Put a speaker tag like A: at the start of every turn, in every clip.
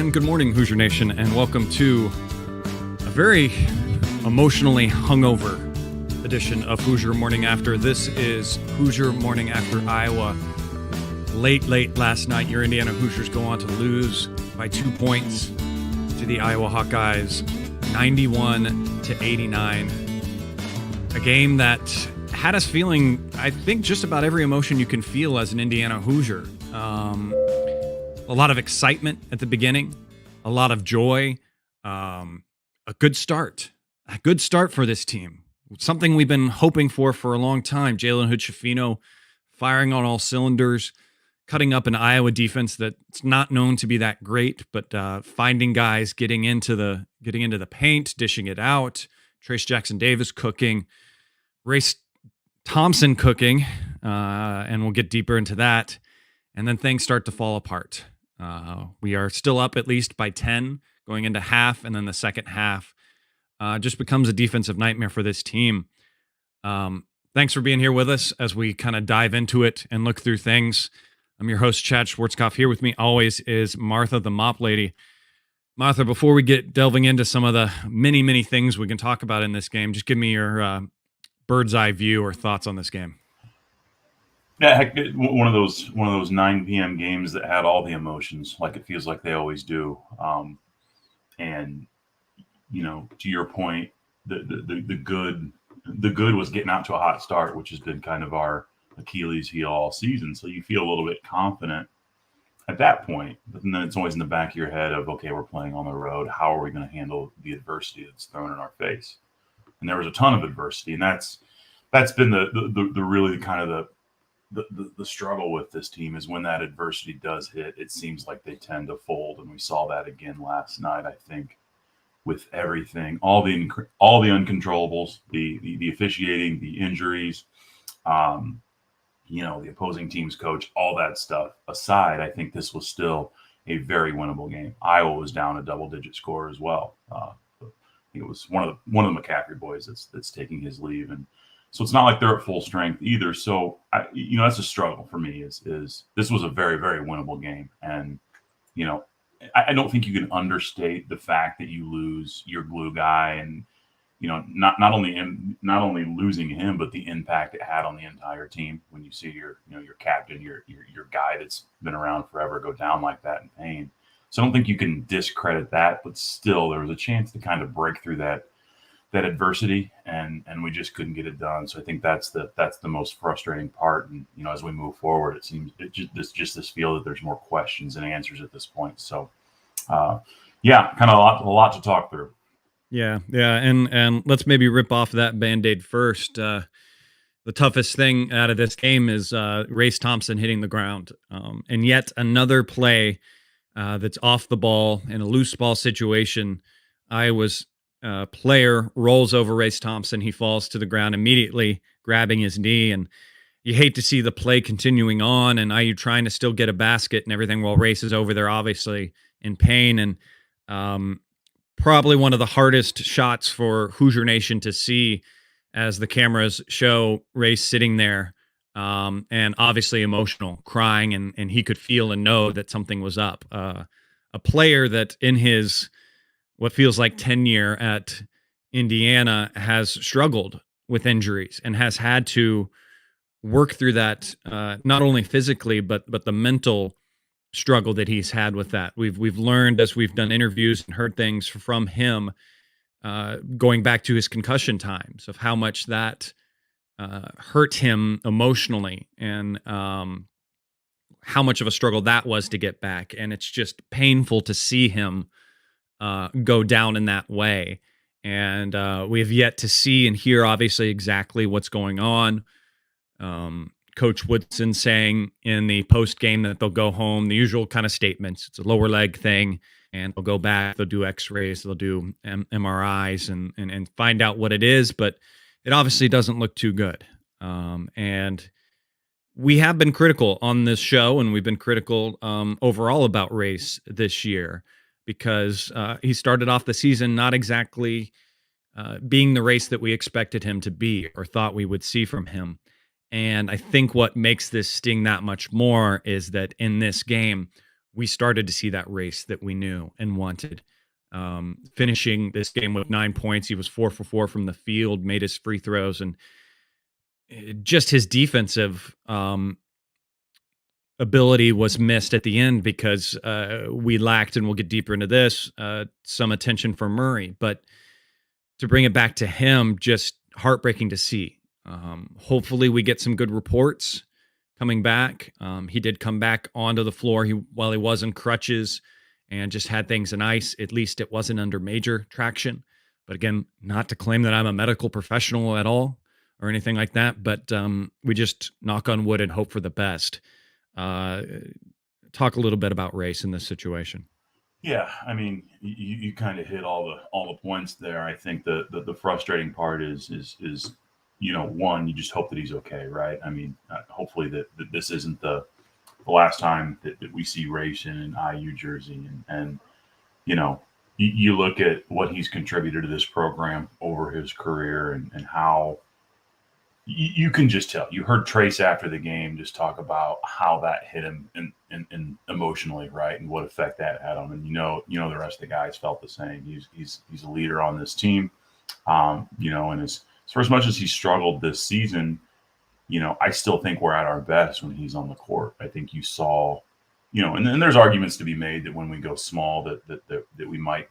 A: And good morning, Hoosier Nation, and welcome to a very emotionally hungover edition of Hoosier Morning After. This is Hoosier Morning After Iowa. Late last night, your Indiana Hoosiers go on to lose by 2 points to the Iowa Hawkeyes, 91-89. A game that had us feeling, I think, just about every emotion you can feel as an Indiana Hoosier. A lot of excitement at the beginning, a lot of joy, a good start for this team. Something we've been hoping for a long time. Jalen Hood-Schifino firing on all cylinders, cutting up an Iowa defense that's not known to be that great, but finding guys, getting into the paint, dishing it out. Trace Jackson-Davis cooking, Race Thompson cooking, and we'll get deeper into that. And then things start to fall apart. We are still up at least by 10 going into half, and then the second half just becomes a defensive nightmare for this team. Thanks for being here with us as we kind of dive into it and look through things. I'm your host, Chad Schwarzkopf. Here with me always is Martha, the mop lady. Martha, before we get delving into some of the many things we can talk about in this game, just give me your bird's eye view or thoughts on this game.
B: Yeah, heck, one of those 9 p.m. games that had all the emotions, like it feels like they always do. And to your point, the good was getting out to a hot start, which has been kind of our Achilles heel all season. So you feel a little bit confident at that point, but then it's always in the back of your head of, okay, we're playing on the road. How are we going to handle the adversity that's thrown in our face? And there was a ton of adversity, and that's been the really kind of the struggle with this team is when that adversity does hit, it seems like they tend to fold. And we saw that again last night, I think, with everything, all the uncontrollables, the officiating, the injuries, the opposing team's coach, all that stuff aside, I think this was still a very winnable game. Iowa was down a double-digit score as well. It was one of the McCaffrey boys that's taking his leave, and so it's not like they're at full strength either. So that's a struggle for me. Is this was a very, very winnable game, and I don't think you can understate the fact that you lose your glue guy, and not only losing him, but the impact it had on the entire team when you see your captain, your guy that's been around forever go down like that in pain. So I don't think you can discredit that, but still there was a chance to kind of break through that adversity, and we just couldn't get it done. So I think that's the most frustrating part. And as we move forward, it seems just this feel that there's more questions than answers at this point. So kind of a lot to talk through.
A: Yeah, and let's maybe rip off that Band-Aid first. The toughest thing out of this game is Race Thompson hitting the ground, and yet another play that's off the ball in a loose ball situation. Iowa's player rolls over Race Thompson. He falls to the ground immediately, grabbing his knee, and you hate to see the play continuing on, and IU trying to still get a basket and everything while Race is over there, obviously in pain. And probably one of the hardest shots for Hoosier Nation to see as the cameras show Race sitting there, and obviously emotional, crying, and he could feel and know that something was up. A player that in his what feels like tenure at Indiana has struggled with injuries and has had to work through that, not only physically, but the mental struggle that he's had with that. We've learned as we've done interviews and heard things from him, going back to his concussion times, of how much that hurt him emotionally, and how much of a struggle that was to get back. And it's just painful to see him go down in that way. And we have yet to see and hear, obviously, exactly what's going on. Coach Woodson saying in the post game that they'll go home, the usual kind of statements. It's a lower leg thing, and they'll go back, they'll do x-rays, they'll do MRIs and find out what it is, but it obviously doesn't look too good. And we have been critical on this show, and we've been critical overall about Race this year, because he started off the season not exactly being the Race that we expected him to be or thought we would see from him. And I think what makes this sting that much more is that in this game, we started to see that race that we knew and wanted. Finishing this game with 9 points, he was 4 for 4 from the field, made his free throws, and just his defensive ability was missed at the end because we lacked, and we'll get deeper into this, some attention from Murray. But to bring it back to him, just heartbreaking to see. Hopefully, we get some good reports coming back. He did come back onto the floor while he was in crutches and just had things in ice. At least it wasn't under major traction. But again, not to claim that I'm a medical professional at all or anything like that, but we just knock on wood and hope for the best. Talk a little bit about race in this situation.
B: Yeah, I mean, you kind of hit all the points there. I think the frustrating part is one, you just hope that he's okay, right? I mean, hopefully that this isn't the last time that we see Race in an IU jersey, and you look at what he's contributed to this program over his career, and how you can just tell. You heard Trace after the game just talk about how that hit him and emotionally, right, and what effect that had on him. The rest of the guys felt the same. He's a leader on this team, and for as much as he struggled this season, I still think we're at our best when he's on the court. I think you saw, and there's arguments to be made that when we go small that we might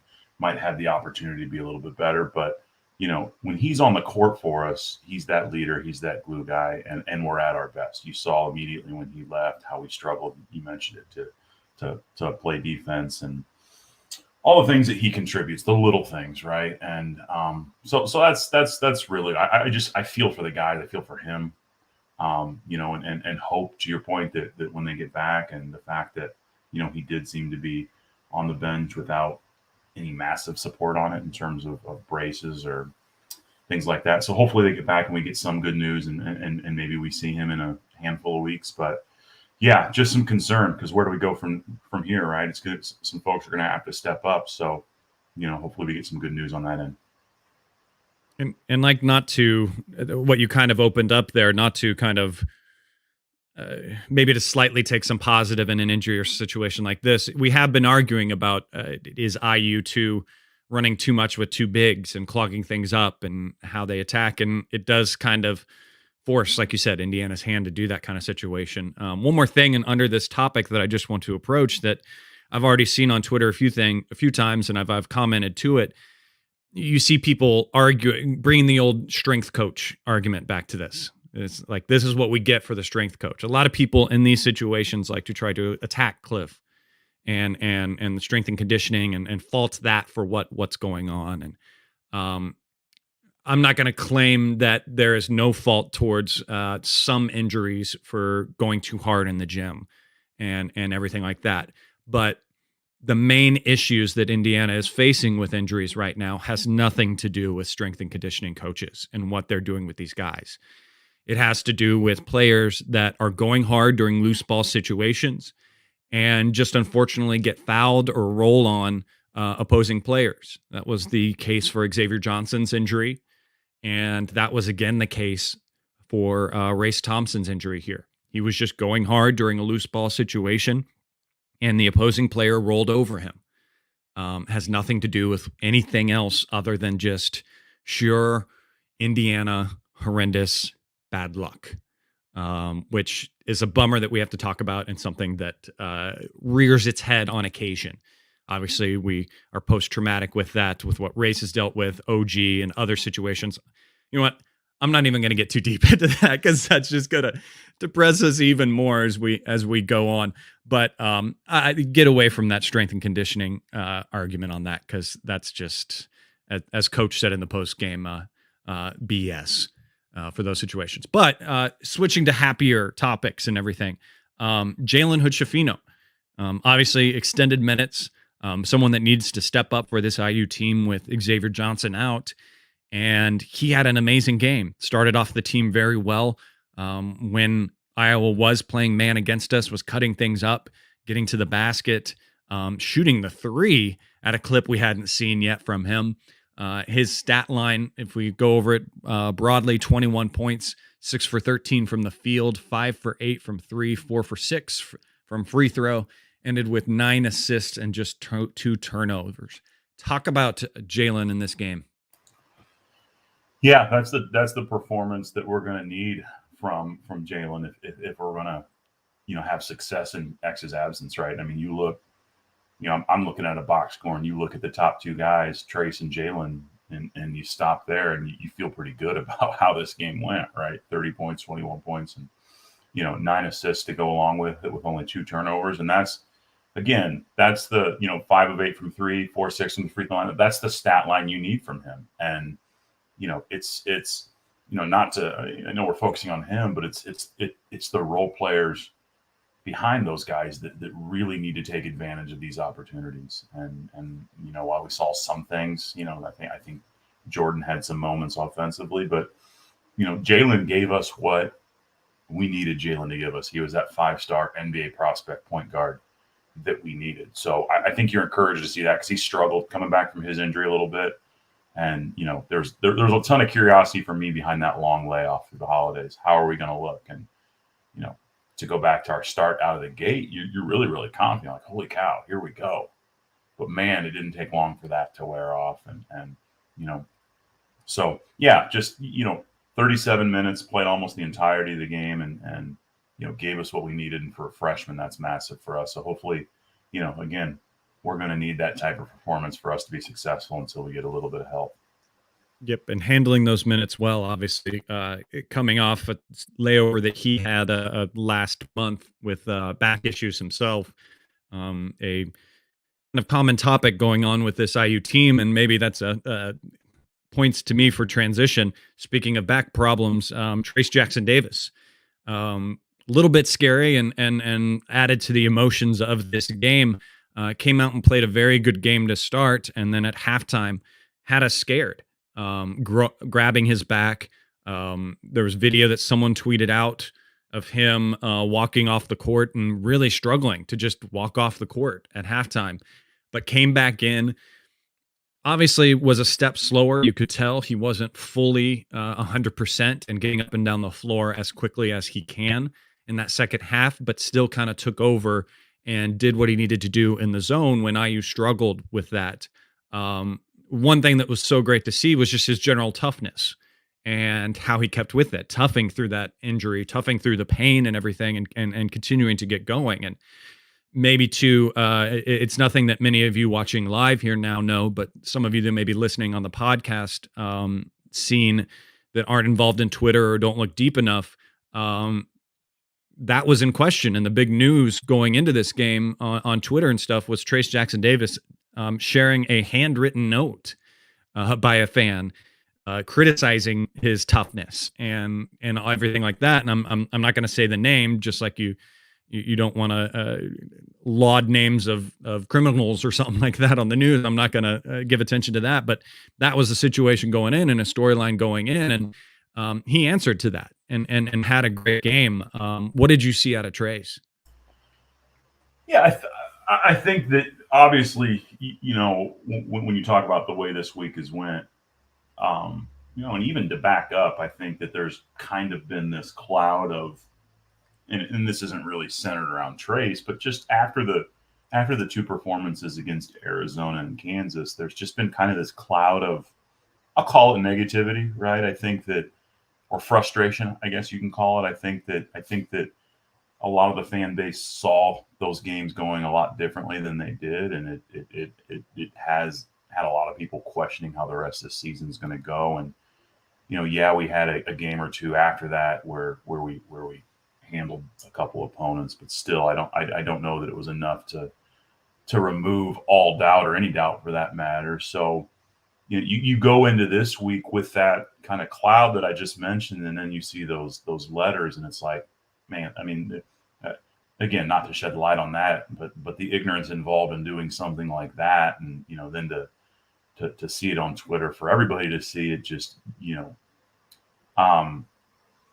B: have the opportunity to be a little bit better, but when he's on the court for us, he's that leader, he's that glue guy, and we're at our best. You saw immediately when he left how we struggled. You mentioned it to play defense and all the things that he contributes, the little things, right? And so that's really I feel for the guys, I feel for him, and hope, to your point, that when they get back, and the fact that he did seem to be on the bench without any massive support on it in terms of braces or things like that. So hopefully they get back and we get some good news, and maybe we see him in a handful of weeks. But yeah, just some concern, because where do we go from here, right? It's good. Some folks are going to have to step up. So, hopefully we get some good news on that end.
A: And like, not to what you kind of opened up there, not to kind of maybe to slightly take some positive in an injury or situation like this. We have been arguing about is IU running too much with two bigs and clogging things up and how they attack. And it does kind of force, like you said, Indiana's hand to do that kind of situation. One more thing, and under this topic that I just want to approach, that I've already seen on Twitter a few times, and I've commented to it. You see people arguing, bringing the old strength coach argument back to this. It's like, this is what we get for the strength coach. A lot of people in these situations like to try to attack Cliff and the strength and conditioning and fault that for what's going on. And I'm not going to claim that there is no fault towards some injuries for going too hard in the gym and everything like that. But the main issues that Indiana is facing with injuries right now has nothing to do with strength and conditioning coaches and what they're doing with these guys. It has to do with players that are going hard during loose ball situations and just unfortunately get fouled or roll on opposing players. That was the case for Xavier Johnson's injury. And that was again the case for Race Thompson's injury here. He was just going hard during a loose ball situation, and the opposing player rolled over him. Has nothing to do with anything else other than just sure Indiana horrendous bad luck, which is a bummer that we have to talk about, and something that rears its head on occasion. Obviously, we are post-traumatic with that, with what Race has dealt with, OG, and other situations. You know what? I'm not even going to get too deep into that, because that's just going to depress us even more as we go on. But I get away from that strength and conditioning argument on that, because that's just, as Coach said in the post game, BS for those situations. But switching to happier topics and everything, Jalen Hood-Schifino, obviously extended minutes, someone that needs to step up for this IU team with Xavier Johnson out. And he had an amazing game. Started off the team very well. When Iowa was playing man against us, was cutting things up, getting to the basket, shooting the three at a clip we hadn't seen yet from him. His stat line, if we go over it broadly, 21 points, 6 for 13 from the field, 5 for 8 from three, 4 for 6 from free throw, ended with 9 assists and just 2 turnovers. Talk about Jalen in this game.
B: Yeah, that's the performance that we're going to need from Jalen if we're going to have success in X's absence, right? I mean, you look, I'm looking at a box score, and you look at the top two guys, Trace and Jalen, and you stop there, and you feel pretty good about how this game went, right? 30 points, 21 points, and 9 assists to go along with it, with only 2 turnovers, and that's the 5 of 8 from 3, 4 6 from the free throw line. That's the stat line you need from him, and it's not to, I know we're focusing on him, but it's the role players behind those guys that really need to take advantage of these opportunities. And while we saw some things, I think Jordan had some moments offensively, but Jalen gave us what we needed Jalen to give us. He was that 5-star NBA prospect point guard that we needed. So I think you're encouraged to see that, because he struggled coming back from his injury a little bit. And there's a ton of curiosity for me behind that long layoff through the holidays. How are we going to look? And to go back to our start out of the gate, you're really, really confident, like, holy cow, here we go. But man, it didn't take long for that to wear off. And so yeah, just 37 minutes, played almost the entirety of the game, and gave us what we needed. And for a freshman, that's massive for us. So hopefully, again, we're going to need that type of performance for us to be successful until we get a little bit of help.
A: Yep, and handling those minutes well, obviously, coming off a layover that he had last month with back issues himself. A kind of common topic going on with this IU team, and maybe that's a points to me for transition. Speaking of back problems, Trace Jackson Davis, little bit scary and added to the emotions of this game. Came out and played a very good game to start, and then at halftime had us scared. Grabbing his back. There was video that someone tweeted out of him walking off the court and really struggling to just walk off the court at halftime, but came back in. Obviously was a step slower. You could tell he wasn't fully 100% and getting up and down the floor as quickly as he can in that second half, but still kind of took over and did what he needed to do in the zone when IU struggled with that. One thing that was so great to see was just his general toughness and how he kept with it, toughing through that injury, toughing through the pain and everything, and continuing to get going. And maybe too, it's nothing that many of you watching live here now know, but some of you that may be listening on the podcast, seen that aren't involved in Twitter or don't look deep enough, that was in question. And the big news going into this game on Twitter and stuff was Trace Jackson Davis sharing a handwritten note by a fan criticizing his toughness and everything like that. And I'm not going to say the name, just like you don't want to laud names of criminals or something like that on the news. I'm not going to give attention to that. But that was the situation going in and a storyline going in, and he answered to that and had a great game. What did you see out of Trace?
B: Yeah, I think that obviously, when you talk about the way this week has went, and even to back up, I think that there's kind of been this cloud of, and this isn't really centered around Trace, but just after the 2 performances against Arizona and Kansas, there's just been kind of this cloud of, I'll call it negativity, right? I think that, or frustration, I guess you can call it. I think that a lot of the fan base saw those games going a lot differently than they did, and it has had a lot of people questioning how the rest of the season is going to go. And we had a game or two after that where we handled a couple opponents, but still, I don't know that it was enough to remove all doubt, or any doubt for that matter. So you go into this week with that kind of cloud that I just mentioned, and then you see those letters, and it's like, man, I mean, again, not to shed light on that, but the ignorance involved in doing something like that, and then to see it on Twitter, for everybody to see it, just and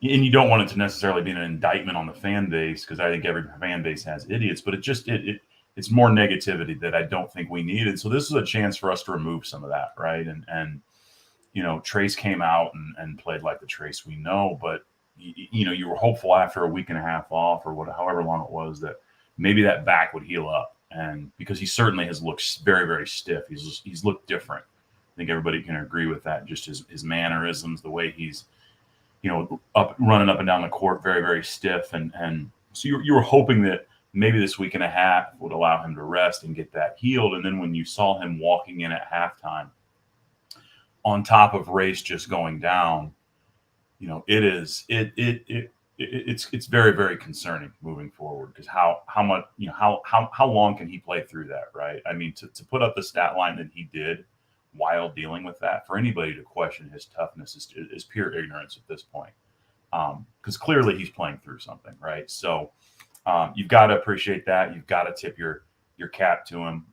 B: you don't want it to necessarily be an indictment on the fan base, because I think every fan base has idiots, but it's more negativity that I don't think we needed. So this is a chance for us to remove some of that, right? And Trace came out and played like the Trace we know, but you were hopeful after a week and a half off, or however long it was, that maybe that back would heal up. And because he certainly has looked very, very stiff, he's looked different. I think everybody can agree with that. Just his mannerisms, the way he's up running up and down the court, very, very stiff. And so you were hoping that maybe this week and a half would allow him to rest and get that healed. And then when you saw him walking in at halftime, on top of race just going down, it's very, very concerning moving forward, because how much, how long can he play through that, right? I mean, to put up the stat line that he did while dealing with that, for anybody to question his toughness is pure ignorance at this point, because clearly he's playing through something, right? So you've got to appreciate that. You've got to tip your cap to him.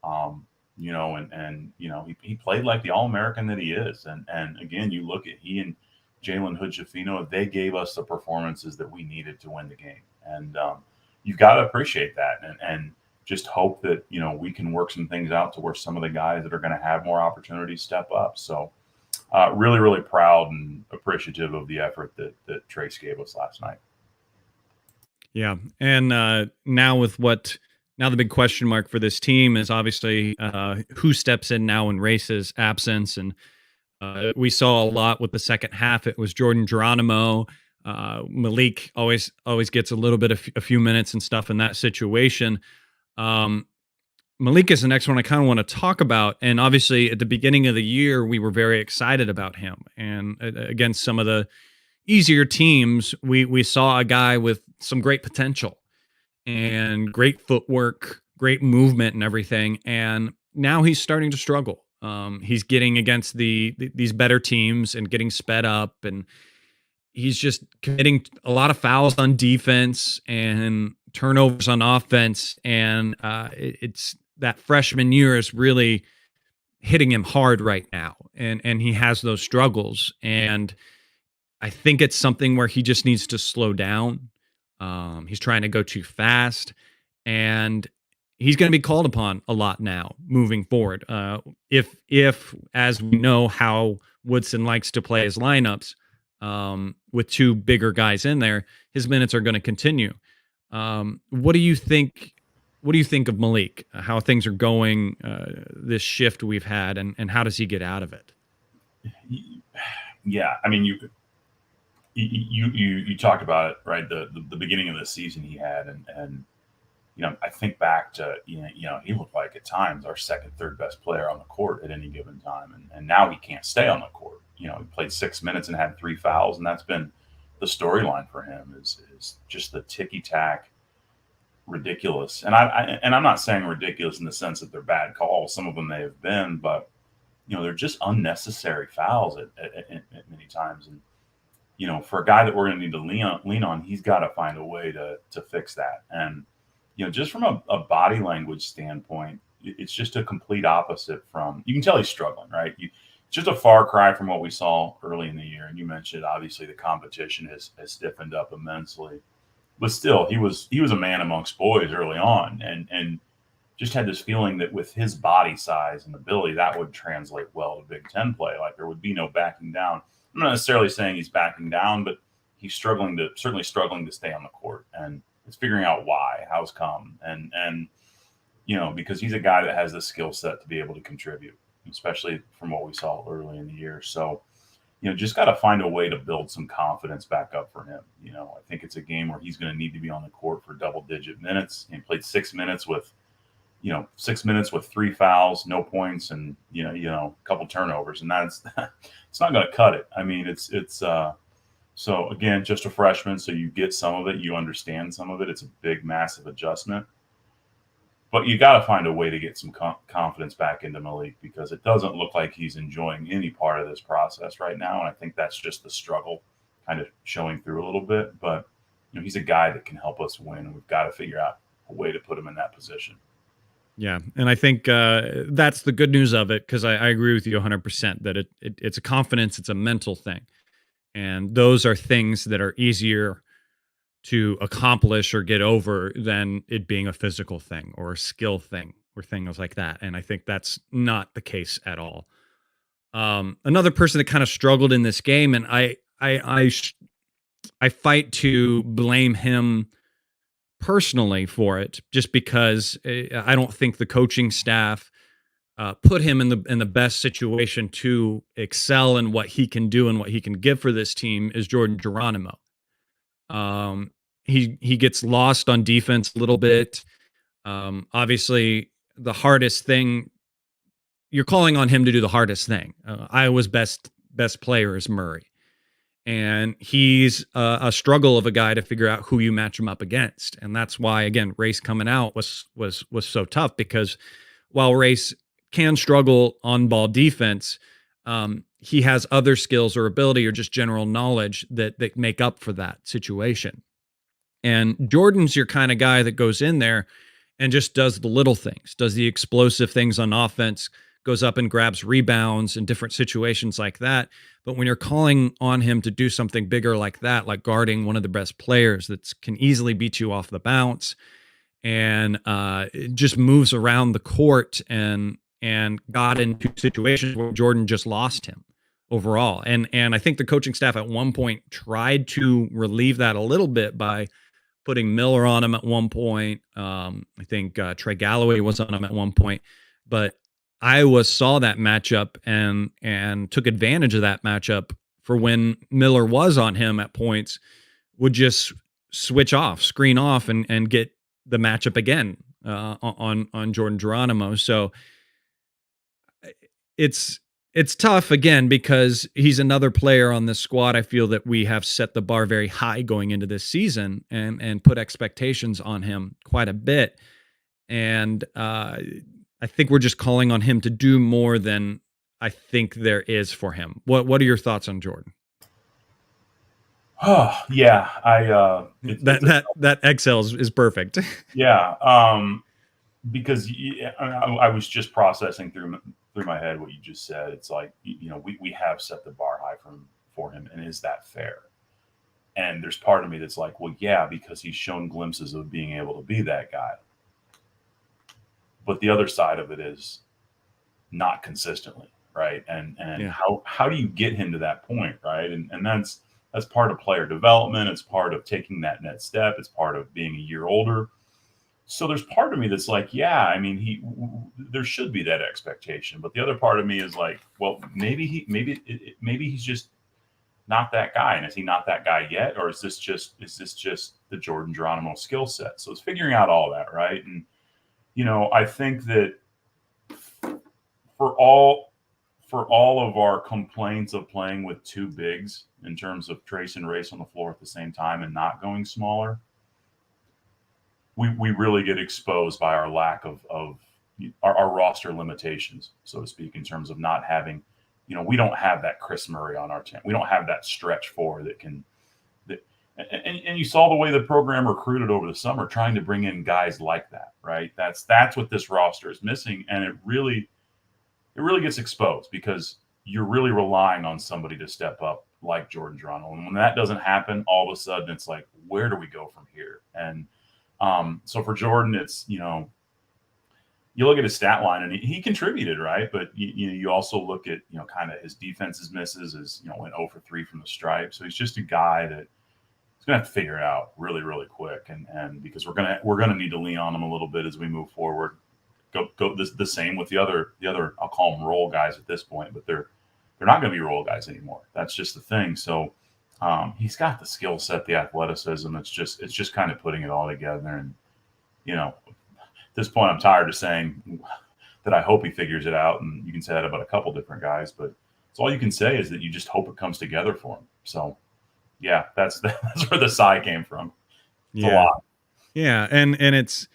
B: He played like the All-American that he is. And again, you look at he and Jalen Hood-Schifino, they gave us the performances that we needed to win the game. And you've got to appreciate that and just hope that, we can work some things out to where some of the guys that are going to have more opportunities step up. So really, really proud and appreciative of the effort that Trace gave us last night.
A: Yeah. And now the big question mark for this team is obviously who steps in now in Race's absence. And we saw a lot with the second half. It was Jordan Geronimo. Malik always gets a little bit of a few minutes and stuff in that situation. Malik is the next one I kind of want to talk about. And obviously at the beginning of the year, we were very excited about him. And against some of the easier teams, we saw a guy with some great potential and great footwork, great movement and everything. And now he's starting to struggle. He's getting against these better teams and getting sped up, and he's just committing a lot of fouls on defense and turnovers on offense. And it's that freshman year is really hitting him hard right now. And he has those struggles. And I think it's something where he just needs to slow down. He's trying to go too fast, and he's going to be called upon a lot now moving forward. If as we know how Woodson likes to play his lineups, with two bigger guys in there, his minutes are going to continue. What do you think? What do you think of Malik? How things are going, this shift we've had, and how does he get out of it?
B: Yeah, I mean, you talked about it, right? The beginning of the season he had, and I think back to he looked like at times our second, third best player on the court at any given time, and now he can't stay on the court. He played 6 minutes and had 3 fouls, and that's been the storyline for him is just the ticky tack, ridiculous. And I'm not saying ridiculous in the sense that they're bad calls. Some of them may have been, but they're just unnecessary fouls at many times. And for a guy that we're going to need to lean on, he's got to find a way to fix that. And just from a body language standpoint, it's just a complete opposite from. You can tell he's struggling, right? It's just a far cry from what we saw early in the year. And you mentioned obviously the competition has stiffened up immensely. But still, he was a man amongst boys early on, and just had this feeling that with his body size and ability, that would translate well to Big Ten play. Like there would be no backing down. I'm not necessarily saying he's backing down, but he's certainly struggling to stay on the court, and it's figuring out why, how's come, and because he's a guy that has the skill set to be able to contribute, especially from what we saw early in the year. So. Just got to find a way to build some confidence back up for him. I think it's a game where he's going to need to be on the court for double-digit minutes. He played 6 minutes with, 6 minutes with 3 fouls, no points, and a couple turnovers, and that's it's not going to cut it. I mean, it's so again, just a freshman, so you get some of it, you understand some of it. It's a big, massive adjustment. But you got to find a way to get some confidence back into Malik, because it doesn't look like he's enjoying any part of this process right now. And I think that's just the struggle kind of showing through a little bit. But he's a guy that can help us win, and we've got to figure out a way to put him in that position.
A: Yeah, and I think that's the good news of it, because I agree with you 100% that it's a confidence, it's a mental thing. And those are things that are easier to accomplish or get over than it being a physical thing or a skill thing or things like that. And I think that's not the case at all. Another person that kind of struggled in this game, and I fight to blame him personally for it, just because I don't think the coaching staff put him in the best situation to excel in what he can do and what he can give for this team is Jordan Geronimo. Um, he gets lost on defense a little bit. Obviously, the hardest thing you're calling on him to do the hardest thing. Iowa's best player is Murray, and he's a struggle of a guy to figure out who you match him up against, and that's why again Race coming out was so tough because while Race can struggle on ball defense, he has other skills or ability or just general knowledge that make up for that situation. And Jordan's your kind of guy that goes in there and just does the little things, does the explosive things on offense, goes up and grabs rebounds in different situations like that. But when you're calling on him to do something bigger like that, like guarding one of the best players that can easily beat you off the bounce and it just moves around the court and got into situations where Jordan just lost him overall. And I think the coaching staff at one point tried to relieve that a little bit by putting Miller on him at one point. I think Trey Galloway was on him at one point, but Iowa saw that matchup and took advantage of that matchup for when Miller was on him at points, would just switch off, screen off, and get the matchup again on Jordan Geronimo. So it's tough again because he's another player on this squad. I feel that we have set the bar very high going into this season and put expectations on him quite a bit. And I think we're just calling on him to do more than I think there is for him. What are your thoughts on Jordan?
B: Oh yeah,
A: that exhale is perfect.
B: Yeah, because I was just processing through my head what you just said. It's like we have set the bar high for him, and is that fair? And there's part of me that's like, well, yeah, because he's shown glimpses of being able to be that guy. But the other side of it is not consistently, right? And
A: Yeah.
B: how do you get him to that point, right? And that's part of player development. It's part of taking that next step. It's part of being a year older. So there's part of me that's like, yeah, I mean, there should be that expectation. But the other part of me is like, well, maybe he's just not that guy. And is he not that guy yet? Or is this just the Jordan Geronimo skill set? So it's figuring out all that, right? And I think that for all of our complaints of playing with two bigs in terms of Trace and Race on the floor at the same time and not going smaller, we really get exposed by our lack of our roster limitations, so to speak, in terms of not having, we don't have that Chris Murray on our team. We don't have that stretch four that can. And you saw the way the program recruited over the summer, trying to bring in guys like that, right? That's what this roster is missing, and it really gets exposed because you're really relying on somebody to step up like Jordan Geronimo. And when that doesn't happen, all of a sudden it's like, where do we go from here? And so for Jordan, it's you look at his stat line and he contributed, right? But you also look at kind of his defense's misses, went 0 for 3 from the stripe. So he's just a guy that gonna have to figure it out really, really quick, and because we're gonna need to lean on him a little bit as we move forward. Go the same with the other I'll call them role guys at this point, but they're not going to be role guys anymore. That's just the thing. So he's got the skill set, the athleticism. It's just kind of putting it all together. And at this point, I'm tired of saying that I hope he figures it out. And you can say that about a couple different guys, but it's all you can say is that you just hope it comes together for him. So. Yeah, that's where the sigh came from. It's a lot.
A: Yeah, and it's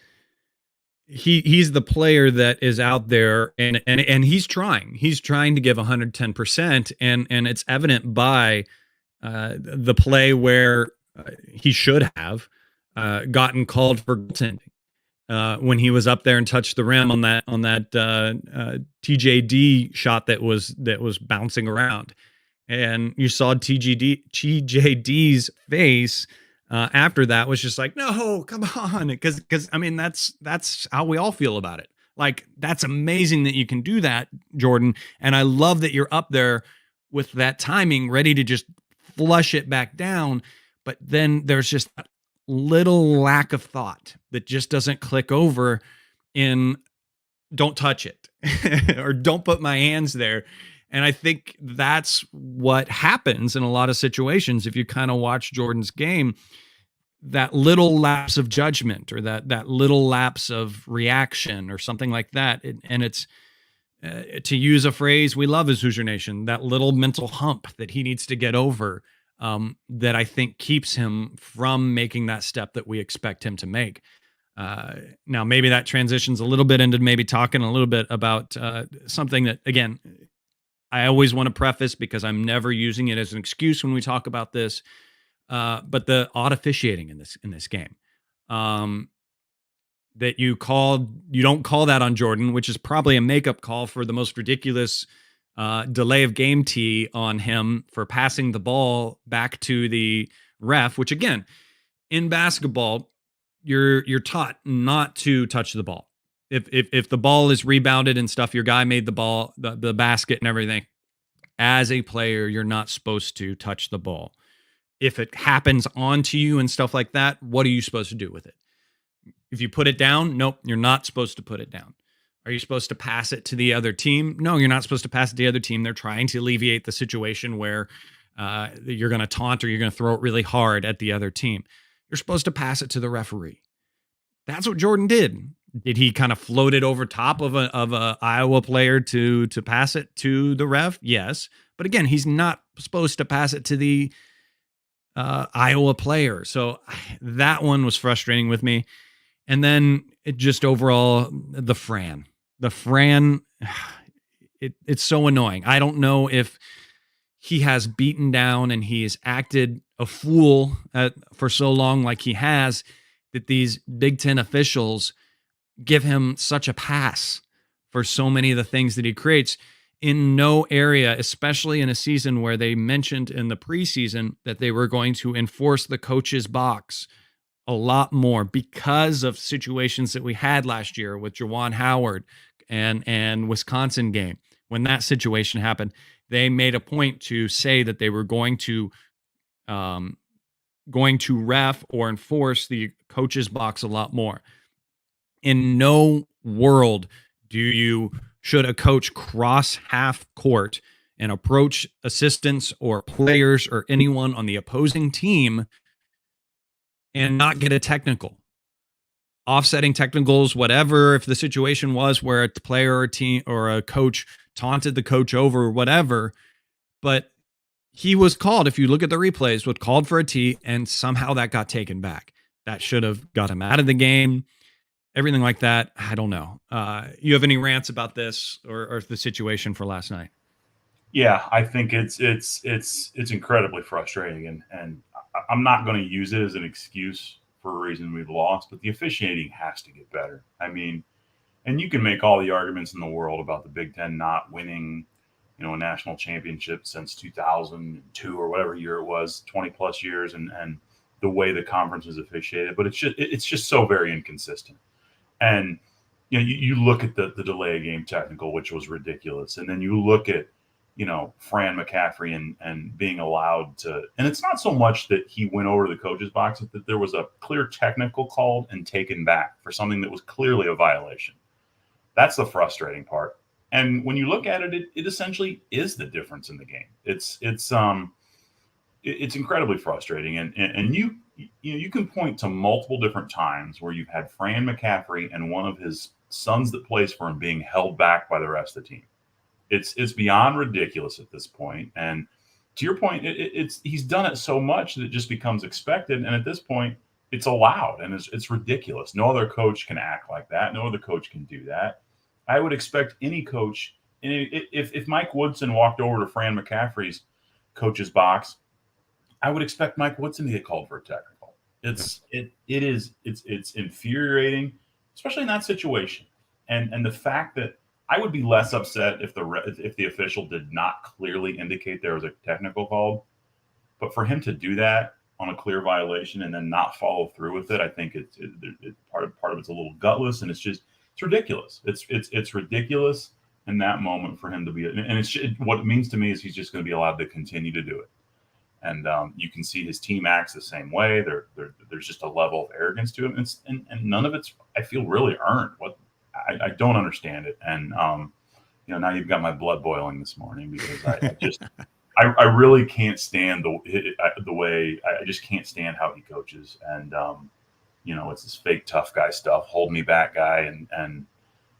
A: he's the player that is out there and he's trying to give 110%, and it's evident by the play where he should have gotten called for goaltending when he was up there and touched the rim on that TJD shot that was bouncing around. And you saw TJD's face after that was just like, no, come on. Because I mean, that's how we all feel about it. Like, that's amazing that you can do that, Jordan. And I love that you're up there with that timing, ready to just flush it back down. But then there's just that little lack of thought that just doesn't click over in don't touch it or don't put my hands there. And I think that's what happens in a lot of situations. If you kind of watch Jordan's game, that little lapse of judgment or that little lapse of reaction or something like that. And it's, to use a phrase we love as Hoosier Nation, that little mental hump that he needs to get over, that I think keeps him from making that step that we expect him to make. Now, maybe that transitions a little bit into maybe talking a little bit about something that, again, I always want to preface because I'm never using it as an excuse when we talk about this. But the odd officiating in this game, that you don't call that on Jordan, which is probably a makeup call for the most ridiculous delay of game tee on him for passing the ball back to the ref. Which again, in basketball, you're taught not to touch the ball. If the ball is rebounded and stuff, your guy made the ball, the basket and everything. As a player, you're not supposed to touch the ball. If it happens onto you and stuff like that, what are you supposed to do with it? If you put it down, nope, you're not supposed to put it down. Are you supposed to pass it to the other team? No, you're not supposed to pass it to the other team. They're trying to alleviate the situation where you're going to taunt or you're going to throw it really hard at the other team. You're supposed to pass it to the referee. That's what Jordan did. Did he kind of float it over top of a Iowa player to pass it to the ref? Yes. But again, he's not supposed to pass it to the Iowa player. So that one was frustrating with me. And then it just overall, the Fran, it's so annoying. I don't know if he has beaten down and he has acted a fool for so long like he has, that these Big Ten officials give him such a pass for so many of the things that he creates in no area, especially in a season where they mentioned in the preseason that they were going to enforce the coach's box a lot more because of situations that we had last year with Juwan Howard and Wisconsin game. When that situation happened, they made a point to say that they were going to ref or enforce the coach's box a lot more. In no world should a coach cross half court and approach assistants or players or anyone on the opposing team and not get a technical. Offsetting technicals, whatever, if the situation was where a player or a team or a coach taunted the coach over whatever, but he was called, if you look at the replays, was called for a tee and somehow that got taken back. That should have got him out of the game. Everything like that, I don't know. You have any rants about this or the situation for last night?
B: Yeah, I think it's incredibly frustrating, and I'm not going to use it as an excuse for a reason we've lost, but the officiating has to get better. I mean, and you can make all the arguments in the world about the Big Ten not winning, a national championship since 2002 or whatever year it was, 20 plus years, and the way the conference is officiated, but it's just so very inconsistent. And you look at the delay of game technical, which was ridiculous, and then you look at Fran McCaffrey and being allowed to, and it's not so much that he went over to the coach's box, but that there was a clear technical called and taken back for something that was clearly a violation. That's the frustrating part. And when you look at it, it essentially is the difference in the game. It's incredibly frustrating. And you can point to multiple different times where you've had Fran McCaffrey and one of his sons that plays for him being held back by the rest of the team. It's beyond ridiculous at this point. And to your point, he's done it so much that it just becomes expected. And at this point, it's allowed, and it's ridiculous. No other coach can act like that. No other coach can do that. I would expect any coach, if Mike Woodson walked over to Fran McCaffrey's coach's box, I would expect Mike Woodson to get called for a technical. It's infuriating, especially in that situation. And the fact that I would be less upset if the official did not clearly indicate there was a technical called, but for him to do that on a clear violation and then not follow through with it, I think part of it's a little gutless, and it's ridiculous. It's ridiculous in that moment for him to be, and what it means to me is he's just going to be allowed to continue to do it. And you can see his team acts the same way. There's just a level of arrogance to him, and none of it's, I feel, really earned. What I don't understand it, and now you've got my blood boiling this morning because I just I really can't stand the way I just can't stand how he coaches, and it's this fake tough guy stuff, hold me back guy, and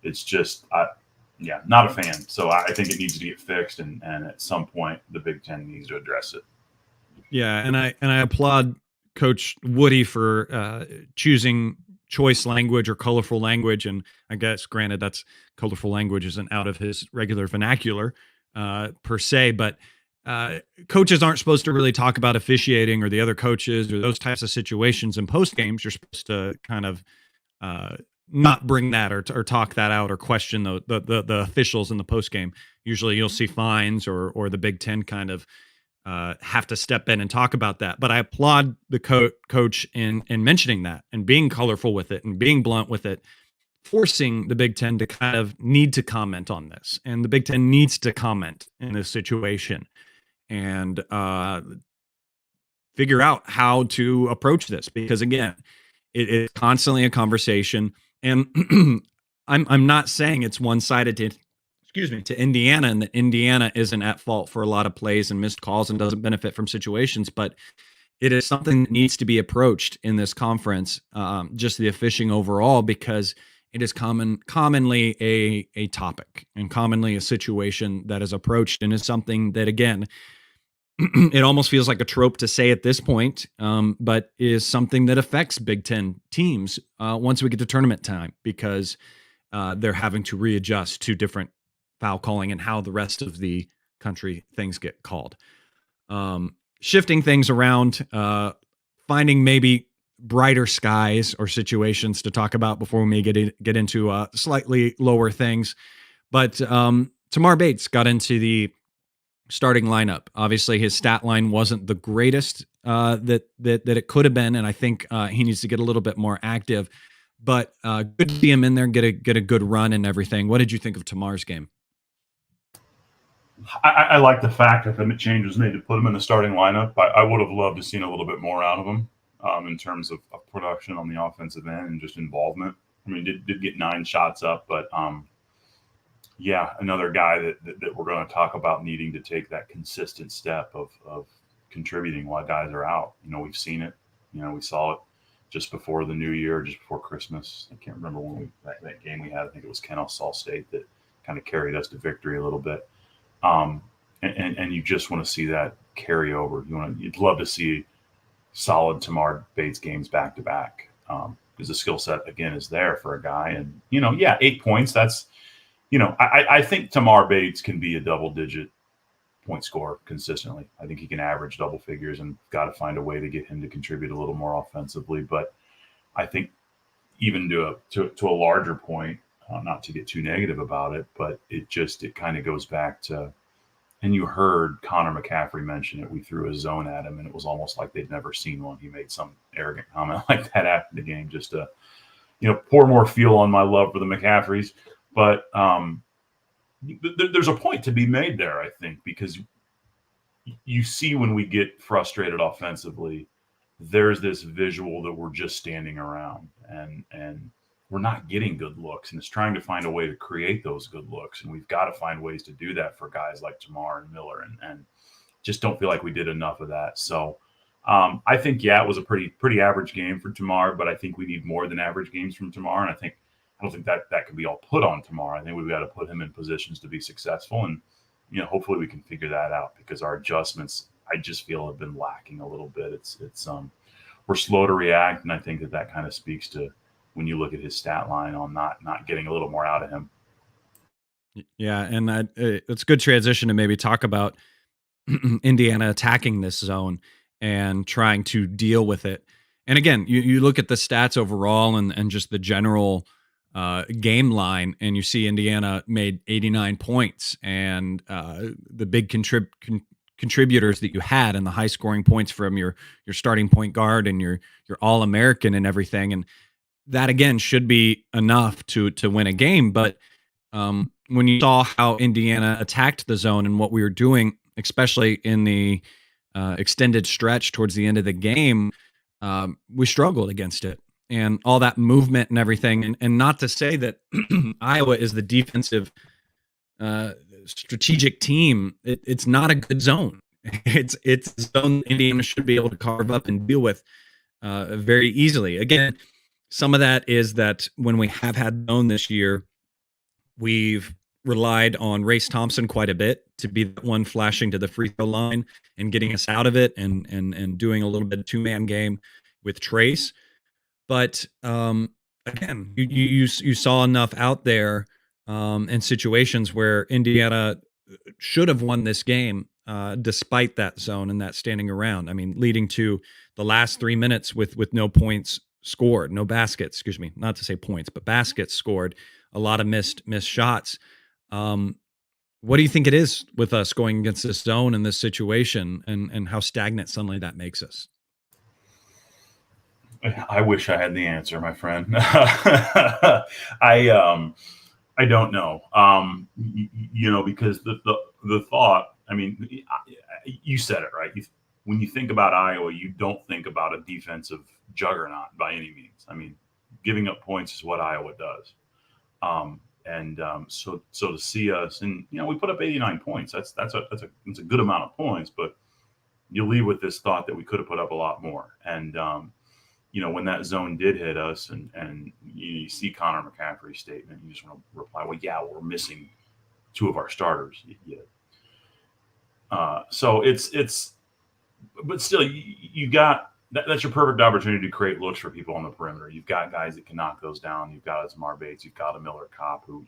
B: it's just yeah, not a fan. So I think it needs to get fixed, and at some point the Big Ten needs to address it.
A: Yeah, and I applaud Coach Woody for choosing choice language or colorful language, and I guess granted that's colorful language isn't out of his regular vernacular per se, but coaches aren't supposed to really talk about officiating or the other coaches or those types of situations in post games. You're supposed to kind of not bring that or talk that out or question the officials in the post game. Usually, you'll see fines or the Big Ten kind of have to step in and talk about that. But I applaud the coach in mentioning that and being colorful with it and being blunt with it, forcing the Big Ten to kind of need to comment on this. And the Big Ten needs to comment in this situation and figure out how to approach this. Because again, it is constantly a conversation. And I'm not saying it's one-sided to Indiana, and that Indiana isn't at fault for a lot of plays and missed calls and doesn't benefit from situations, but it is something that needs to be approached in this conference, just the fishing overall, because it is commonly a topic and commonly a situation that is approached and is something that, again, it almost feels like a trope to say at this point, but is something that affects Big Ten teams once we get to tournament time, because they're having to readjust to different foul calling and how the rest of the country things get called. Shifting things around, finding maybe brighter skies or situations to talk about before we may get into slightly lower things. But Tamar Bates got into the starting lineup. Obviously, his stat line wasn't the greatest that it could have been, and I think he needs to get a little bit more active. But good to see him in there, get a good run and everything. What did you think of Tamar's game?
B: I like the fact that the change was made to put him in the starting lineup. I would have loved to seen a little bit more out of him in terms of production on the offensive end and just involvement. I mean, did get 9 shots up, but yeah, another guy that we're going to talk about needing to take that consistent step of contributing while guys are out. We've seen it. We saw it just before the new year, just before Christmas. I can't remember when that game we had. I think it was Kennesaw State that kind of carried us to victory a little bit. And you just want to see that carry over. You'd love to see solid Tamar Bates games back to back, because the skill set again is there for a guy. And 8 points. That's I think Tamar Bates can be a double-digit point scorer consistently. I think he can average double figures, and got to find a way to get him to contribute a little more offensively. But I think even to a larger point, not to get too negative about it, but it kind of goes back to, and you heard Connor McCaffrey mention it. We threw a zone at him, and it was almost like they'd never seen one. He made some arrogant comment like that after the game, just to, pour more fuel on my love for the McCaffreys. But there's a point to be made there, I think, because you see when we get frustrated offensively, there's this visual that we're just standing around and we're not getting good looks, and it's trying to find a way to create those good looks. And we've got to find ways to do that for guys like Tamar and Miller, and just don't feel like we did enough of that. So I think, it was a pretty average game for Tamar, but I think we need more than average games from Tamar. And I don't think that can be all put on Tamar. I think we've got to put him in positions to be successful. And, hopefully we can figure that out, because our adjustments, I just feel, have been lacking a little bit. It's we're slow to react. And I think that kind of speaks to when you look at his stat line on not getting a little more out of him.
A: Yeah. And it's a good transition to maybe talk about Indiana attacking this zone and trying to deal with it. And again, you look at the stats overall and just the general game line, and you see Indiana made 89 points, and the big contributors that you had, and the high scoring points from your starting point guard and your All-American and everything. And that again should be enough to win a game. But when you saw how Indiana attacked the zone and what we were doing, especially in the extended stretch towards the end of the game, we struggled against it and all that movement and everything. And not to say that Iowa is the defensive strategic team. It's not a good zone. It's a zone Indiana should be able to carve up and deal with very easily. Again, some of that is that when we have had zone this year, we've relied on Race Thompson quite a bit to be the one flashing to the free throw line and getting us out of it, and doing a little bit of two-man game with Trace. But again, you saw enough out there in situations where Indiana should have won this game despite that zone and that standing around. I mean, leading to the last 3 minutes with no points scored, no baskets. Excuse me, not to say points, but baskets scored. A lot of missed shots. What do you think it is with us going against this zone in this situation, and how stagnant suddenly that makes us?
B: I wish I had the answer, my friend. I don't know. Because the thought. I mean, you said it right. When you think about Iowa, you don't think about a defensive juggernaut by any means. I mean, giving up points is what Iowa does. So to see us, and we put up 89 points. That's a good amount of points, but you leave with this thought that we could have put up a lot more. And when that zone did hit us, and you see Connor McCaffrey's statement, you just want to reply, well, yeah, we're missing two of our starters. So but still, you got that's your perfect opportunity to create looks for people on the perimeter. You've got guys that can knock those down. You've got Zamar Bates. You've got a Miller Kopp, who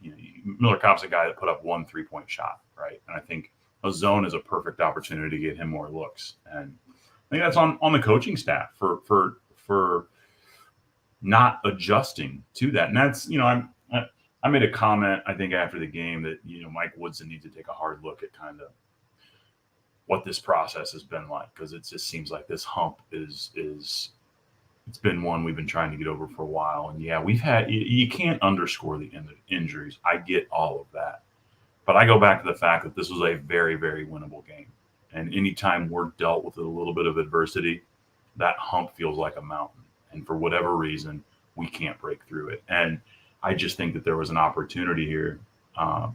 B: Miller Kopp's a guy that put up 1 3-point shot, right? And I think a zone is a perfect opportunity to get him more looks. And I think that's on the coaching staff for not adjusting to that. And that's I made a comment, I think, after the game that Mike Woodson needs to take a hard look at kind of what this process has been like, because it just seems like this hump is it's been one we've been trying to get over for a while. And yeah, we've had, you can't underscore the injuries. I get all of that, but I go back to the fact that this was a very, very winnable game. And anytime we're dealt with a little bit of adversity, that hump feels like a mountain. And for whatever reason, we can't break through it. And I just think that there was an opportunity here,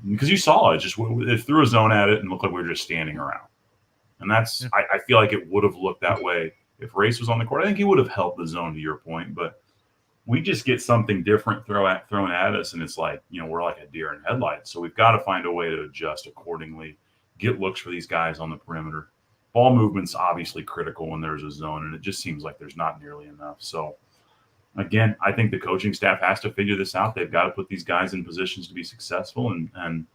B: because you saw it threw a zone at it and looked like we were just standing around. And that's, yeah. I feel like it would have looked that way if Race was on the court. I think he would have helped the zone, to your point, but we just get something different thrown at us, and it's like, we're like a deer in headlights. So we've got to find a way to adjust accordingly, get looks for these guys on the perimeter. Ball movement's obviously critical when there's a zone, and it just seems like there's not nearly enough. So again, I think the coaching staff has to figure this out. They've got to put these guys in positions to be successful. And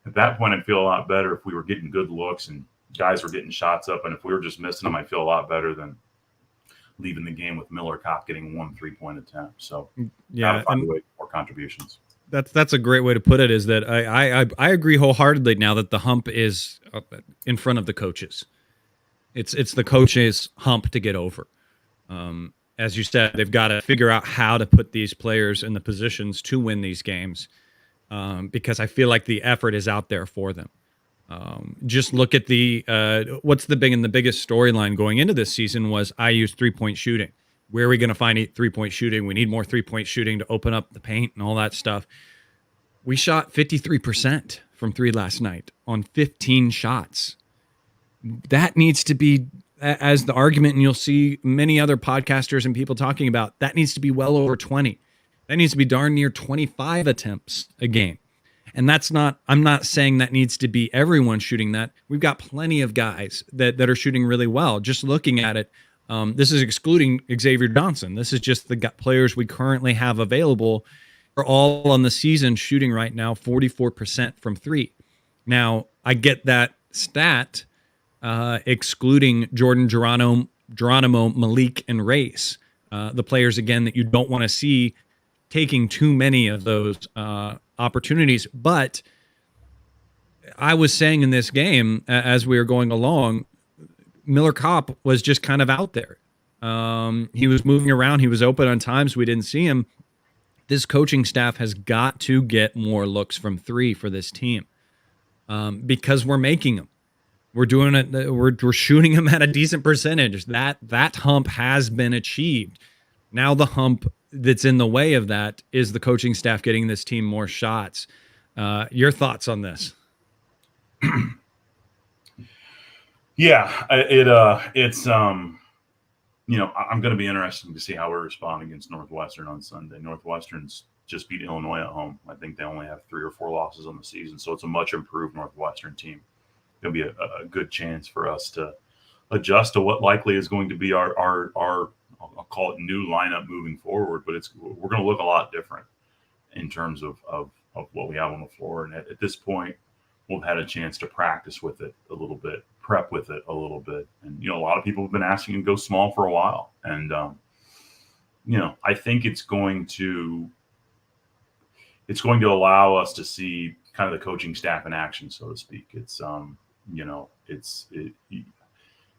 B: at that point, I'd feel a lot better if we were getting good looks and guys were getting shots up. And if we were just missing them, I feel a lot better than leaving the game with Miller Kopp getting 1 3-point attempt. So
A: yeah,
B: find a way for more contributions.
A: That's a great way to put it, is that I agree wholeheartedly now that the hump is in front of the coaches. It's the coaches' hump to get over. As you said, they've got to figure out how to put these players in the positions to win these games, because I feel like the effort is out there for them. Just look at what's the biggest storyline going into this season was IU's 3-point shooting. Where are we going to find 3-point shooting? We need more 3-point shooting to open up the paint and all that stuff. We shot 53% from 3 last night on 15 shots. That needs to be, as the argument, and you'll see many other podcasters and people talking about, that needs to be well over 20. That needs to be darn near 25 attempts a game. And I'm not saying that needs to be everyone shooting that. We've got plenty of guys that are shooting really well. Just looking at it, this is excluding Xavier Johnson. This is just the players we currently have available are all on the season shooting right now 44% from 3. Now, I get that stat, excluding Jordan Geronimo, Malik, and Race, the players, again, that you don't want to see taking too many of those opportunities. But I was saying in this game, as we were going along, Miller Kopp was just kind of out there. He was moving around. He was open on times we didn't see him. This coaching staff has got to get more looks from 3 for this team, because we're making them. We're doing it. We're shooting them at a decent percentage. That hump has been achieved. Now the hump that's in the way of that is the coaching staff getting this team more shots. Your thoughts on this?
B: Yeah, it's I'm going to be interested to see how we respond against Northwestern on Sunday. Northwestern's just beat Illinois at home. I think they only have 3 or 4 losses on the season, so it's a much improved Northwestern team. It'll be a good chance for us to adjust to what likely is going to be our I'll call it new lineup moving forward, but we're going to look a lot different in terms of what we have on the floor. And at this point, we've had a chance to practice with it a little bit, prep with it a little bit. And, a lot of people have been asking to go small for a while. And, I think it's going to allow us to see kind of the coaching staff in action, so to speak. It's,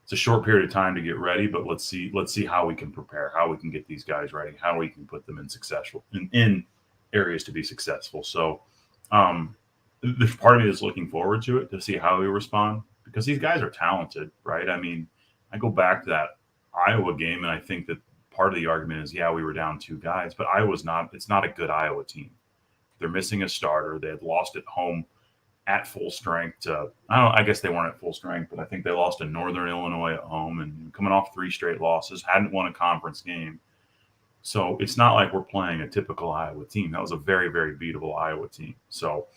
B: it's a short period of time to get ready, but let's see how we can prepare, how we can get these guys ready, how we can put them in areas to be successful. So, there's part of me that's looking forward to it, to see how we respond, because these guys are talented, right? I mean, I go back to that Iowa game, and I think that part of the argument is, yeah, we were down 2 guys, but it's not a good Iowa team. They're missing a starter. They had lost at home at full strength. I guess they weren't at full strength, but I think they lost to Northern Illinois at home, and coming off 3 straight losses, hadn't won a conference game. So it's not like we're playing a typical Iowa team. That was a very, very beatable Iowa team. So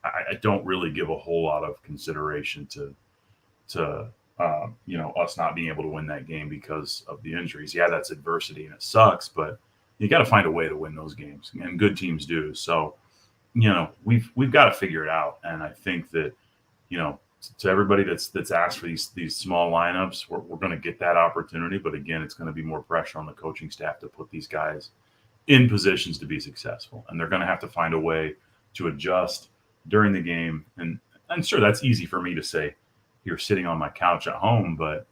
B: I don't really give a whole lot of consideration to us not being able to win that game because of the injuries. Yeah, that's adversity and it sucks, but you got to find a way to win those games, and good teams do. So, we've got to figure it out. And I think that, to everybody that's asked for these small lineups, we're going to get that opportunity. But again, it's going to be more pressure on the coaching staff to put these guys in positions to be successful, and they're going to have to find a way to adjust during the game. And I'm sure that's easy for me to say here sitting on my couch at home, but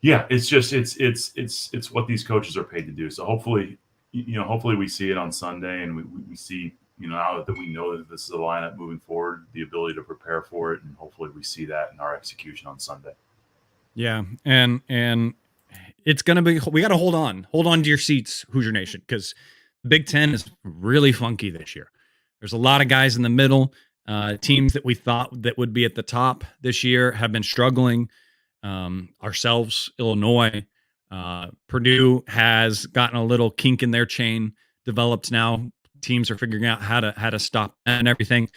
B: yeah, it's just it's what these coaches are paid to do. So hopefully we see it on Sunday, and we see, now that we know that this is a lineup moving forward, the ability to prepare for it, and hopefully we see that in our execution on Sunday.
A: Yeah, and it's gonna be, we got to hold on to your seats, Hoosier Nation, because Big Ten is really funky this year. There's a lot of guys in the middle. Teams that we thought that would be at the top this year have been struggling. Ourselves, Illinois, Purdue has gotten a little kink in their chain developed now. Teams are figuring out how to stop and everything.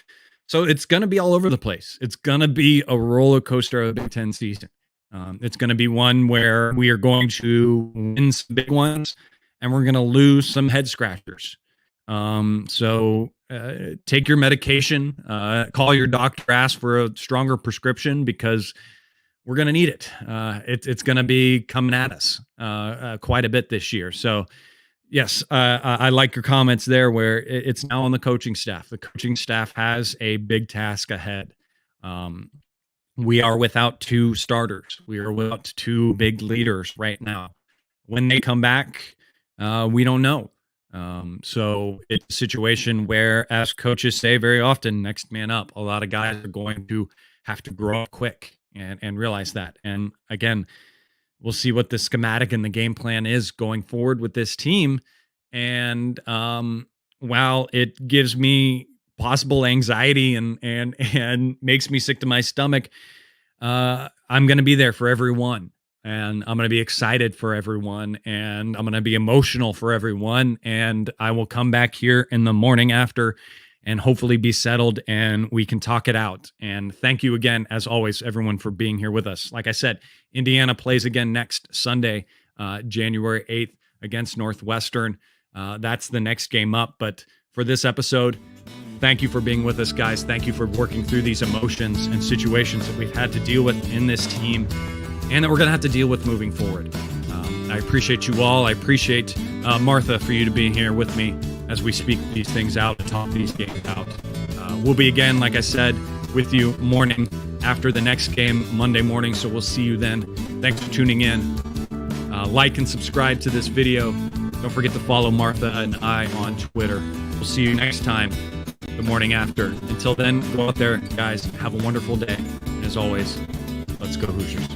A: So it's going to be all over the place. It's going to be a roller coaster of a Big Ten season. It's going to be one where we are going to win some big ones, and we're going to lose some head scratchers. So take your medication, call your doctor, ask for a stronger prescription, because we're going to need it. It's going to be coming at us quite a bit this year. So yes, I like your comments there, where it's now on the coaching staff. The coaching staff has a big task ahead. We are without 2 starters. We are without 2 big leaders right now. When they come back, we don't know. So it's a situation where, as coaches say very often, next man up. A lot of guys are going to have to grow up quick and realize that. And again, we'll see what the schematic and the game plan is going forward with this team. And while it gives me possible anxiety and makes me sick to my stomach, I'm going to be there for everyone. And I'm going to be excited for everyone, and I'm going to be emotional for everyone. And I will come back here in the morning after and hopefully be settled, and we can talk it out. And thank you again, as always, everyone, for being here with us. Like I said, Indiana plays again next Sunday, January 8th against Northwestern. That's the next game up. But for this episode, thank you for being with us, guys. Thank you for working through these emotions and situations that we've had to deal with in this team, and that we're going to have to deal with moving forward. I appreciate you all. I appreciate Martha for you to be here with me as we speak these things out and talk these games out. We'll be again, like I said, with you morning after the next game, Monday morning. So we'll see you then. Thanks for tuning in. Like and subscribe to this video. Don't forget to follow Martha and I on Twitter. We'll see you next time. The the morning after. Until then, go out there, guys. Have a wonderful day. And as always, let's go Hoosiers.